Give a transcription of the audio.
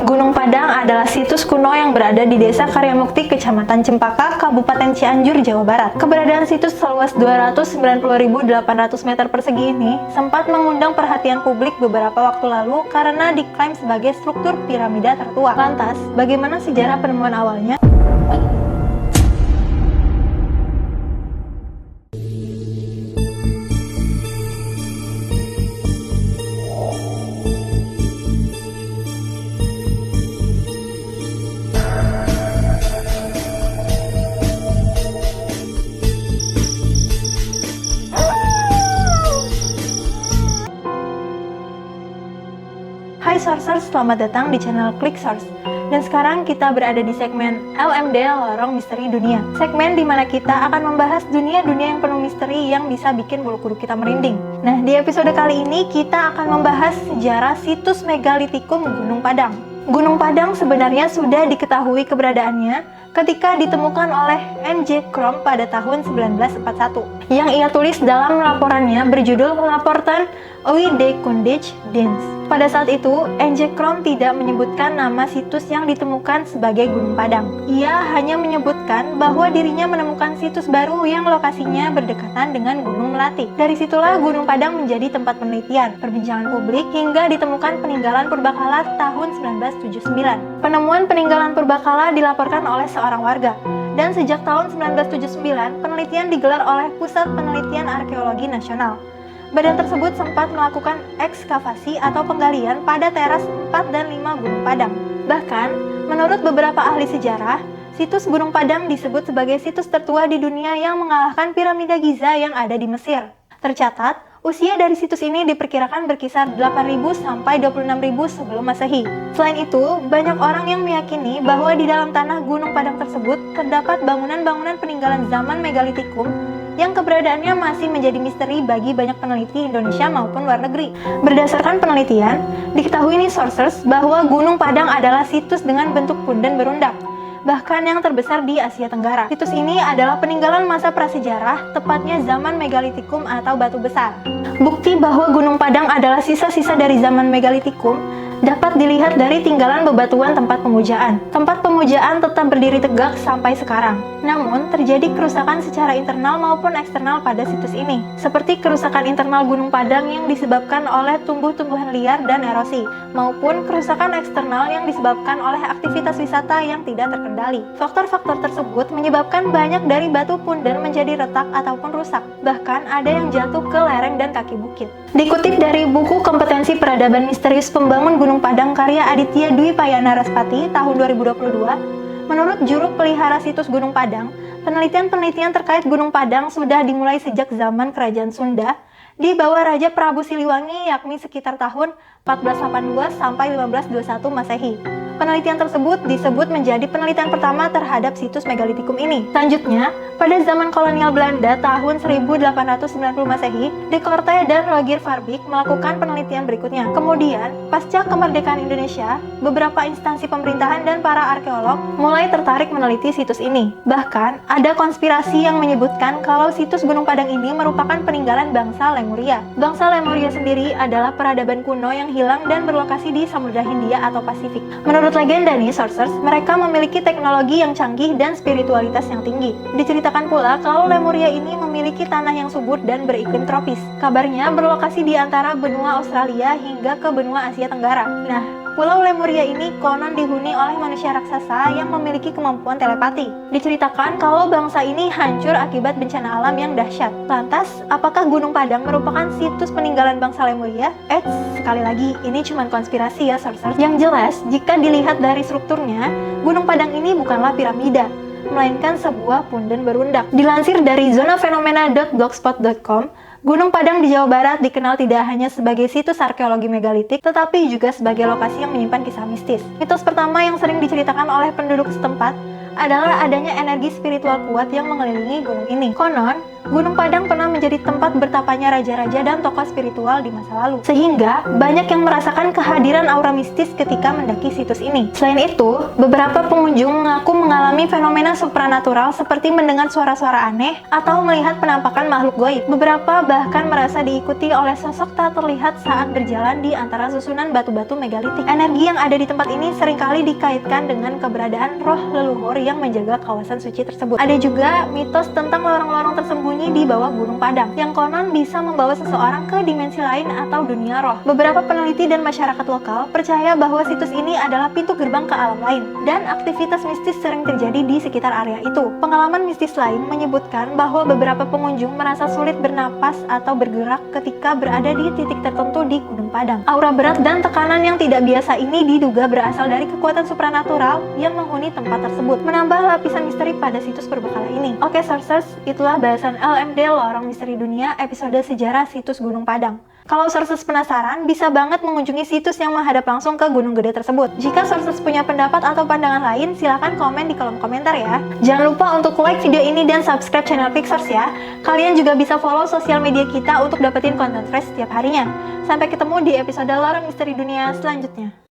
Gunung Padang adalah situs kuno yang berada di Desa Karyamukti, Kecamatan Cempaka, Kabupaten Cianjur, Jawa Barat. Keberadaan situs seluas 290.800 meter persegi ini sempat mengundang perhatian publik beberapa waktu lalu karena diklaim sebagai struktur piramida tertua. Lantas, bagaimana sejarah penemuan awalnya? Hai Sourcers, selamat datang di channel Klik Source. Dan sekarang kita berada di segmen LMD Lorong Misteri Dunia. Segmen di mana kita akan membahas dunia-dunia yang penuh misteri yang bisa bikin bulu kuduk kita merinding. Nah, di episode kali ini kita akan membahas sejarah situs megalitikum Gunung Padang. Gunung Padang sebenarnya sudah diketahui keberadaannya ketika ditemukan oleh N.J. Krom pada tahun 1941. Yang ia tulis dalam laporannya berjudul Laporten Oude-kundige Dienst. Pada saat itu, N.J. Krom tidak menyebutkan nama situs yang ditemukan sebagai Gunung Padang. Ia hanya menyebutkan bahwa dirinya menemukan situs baru yang lokasinya berdekatan dengan Gunung Melati. Dari situlah Gunung Padang menjadi tempat penelitian, perbincangan publik, hingga ditemukan peninggalan purbakala tahun 1979. Penemuan peninggalan purbakala dilaporkan oleh seorang warga. Dan sejak tahun 1979, penelitian digelar oleh Pusat Penelitian Arkeologi Nasional. Badan tersebut sempat melakukan ekskavasi atau penggalian pada teras 4 dan 5 Gunung Padang. Bahkan, menurut beberapa ahli sejarah, situs Gunung Padang disebut sebagai situs tertua di dunia yang mengalahkan piramida Giza yang ada di Mesir. Tercatat, usia dari situs ini diperkirakan berkisar 8.000 sampai 26.000 sebelum Masehi. Selain itu, banyak orang yang meyakini bahwa di dalam tanah Gunung Padang tersebut terdapat bangunan-bangunan peninggalan zaman megalitikum yang keberadaannya masih menjadi misteri bagi banyak peneliti Indonesia maupun luar negeri. Berdasarkan penelitian, diketahui nih Sourcers bahwa Gunung Padang adalah situs dengan bentuk punden berundak, bahkan yang terbesar di Asia Tenggara. Situs ini adalah peninggalan masa prasejarah, tepatnya zaman megalitikum atau batu besar. Bukti bahwa Gunung Padang adalah sisa-sisa dari zaman megalitikum dapat dilihat dari tinggalan bebatuan tempat pemujaan. Tempat pemujaan tetap berdiri tegak sampai sekarang. Namun, terjadi kerusakan secara internal maupun eksternal pada situs ini, seperti kerusakan internal Gunung Padang yang disebabkan oleh tumbuh-tumbuhan liar dan erosi, maupun kerusakan eksternal yang disebabkan oleh aktivitas wisata yang tidak terkendali. Faktor-faktor tersebut menyebabkan banyak dari batu punden menjadi retak ataupun rusak. Bahkan, ada yang jatuh ke lereng dan kaki bukit. Dikutip dari buku Kompetensi Peradaban Misterius Pembangun Gunung Padang karya Aditya Dwi Payanaraspati tahun 2022, menurut juru pelihara situs Gunung Padang, penelitian-penelitian terkait Gunung Padang sudah dimulai sejak zaman Kerajaan Sunda di bawah Raja Prabu Siliwangi, yakni sekitar tahun 1482 sampai 1521 Masehi. Penelitian tersebut disebut menjadi penelitian pertama terhadap situs megalitikum ini. Selanjutnya, pada zaman kolonial Belanda tahun 1890 Masehi, De Korte dan Rogier Verbeek melakukan penelitian berikutnya. Kemudian, pasca kemerdekaan Indonesia, beberapa instansi pemerintahan dan para arkeolog mulai tertarik meneliti situs ini. Bahkan, ada konspirasi yang menyebutkan kalau situs Gunung Padang ini merupakan peninggalan bangsa Lemuria. Bangsa Lemuria sendiri adalah peradaban kuno yang hilang dan berlokasi di Samudra Hindia atau Pasifik. Menurut legenda nih Sourcers, mereka memiliki teknologi yang canggih dan spiritualitas yang tinggi. Diceritakan pula kalau Lemuria ini memiliki tanah yang subur dan beriklim tropis. Kabarnya berlokasi di antara benua Australia hingga ke benua Asia Tenggara. Nah, Pulau Lemuria ini konon dihuni oleh manusia raksasa yang memiliki kemampuan telepati. Diceritakan kalau bangsa ini hancur akibat bencana alam yang dahsyat. Lantas, apakah Gunung Padang merupakan situs peninggalan bangsa Lemuria? Sekali lagi, ini cuma konspirasi ya Sourcers. Yang jelas, jika dilihat dari strukturnya, Gunung Padang ini bukanlah piramida, melainkan sebuah punden berundak. Dilansir dari zonafenomena.blogspot.com, Gunung Padang di Jawa Barat dikenal tidak hanya sebagai situs arkeologi megalitik, tetapi juga sebagai lokasi yang menyimpan kisah mistis. Mitos pertama yang sering diceritakan oleh penduduk setempat adalah adanya energi spiritual kuat yang mengelilingi gunung ini. Konon, Gunung Padang pernah menjadi tempat bertapanya raja-raja dan tokoh spiritual di masa lalu. Sehingga, banyak yang merasakan kehadiran aura mistis ketika mendaki situs ini. Selain itu, beberapa pengunjung mengaku mengalami fenomena supranatural seperti mendengar suara-suara aneh atau melihat penampakan makhluk gaib. Beberapa bahkan merasa diikuti oleh sosok tak terlihat saat berjalan di antara susunan batu-batu megalitik. Energi yang ada di tempat ini seringkali dikaitkan dengan keberadaan roh leluhur yang menjaga kawasan suci tersebut. Ada juga mitos tentang lorong-lorong tersembunyi di bawah Gunung Padang yang konon bisa membawa seseorang ke dimensi lain atau dunia roh. Beberapa peneliti dan masyarakat lokal percaya bahwa situs ini adalah pintu gerbang ke alam lain dan aktivitas mistis sering terjadi di sekitar area itu. Pengalaman mistis lain menyebutkan bahwa beberapa pengunjung merasa sulit bernapas atau bergerak ketika berada di titik tertentu di Gunung Padang. Aura berat dan tekanan yang tidak biasa ini diduga berasal dari kekuatan supranatural yang menghuni tempat tersebut, menambah lapisan misteri pada situs berbekala ini. Oke sources, itulah bahasan LMD Lorong Misteri Dunia episode sejarah situs Gunung Padang. Kalau sources penasaran, bisa banget mengunjungi situs yang menghadap langsung ke Gunung Gede tersebut. Jika sources punya pendapat atau pandangan lain, silahkan komen di kolom komentar ya. Jangan lupa untuk like video ini dan subscribe channel Pixars ya. Kalian juga bisa follow sosial media kita untuk dapetin konten fresh setiap harinya. Sampai ketemu di episode Lorong Misteri Dunia selanjutnya.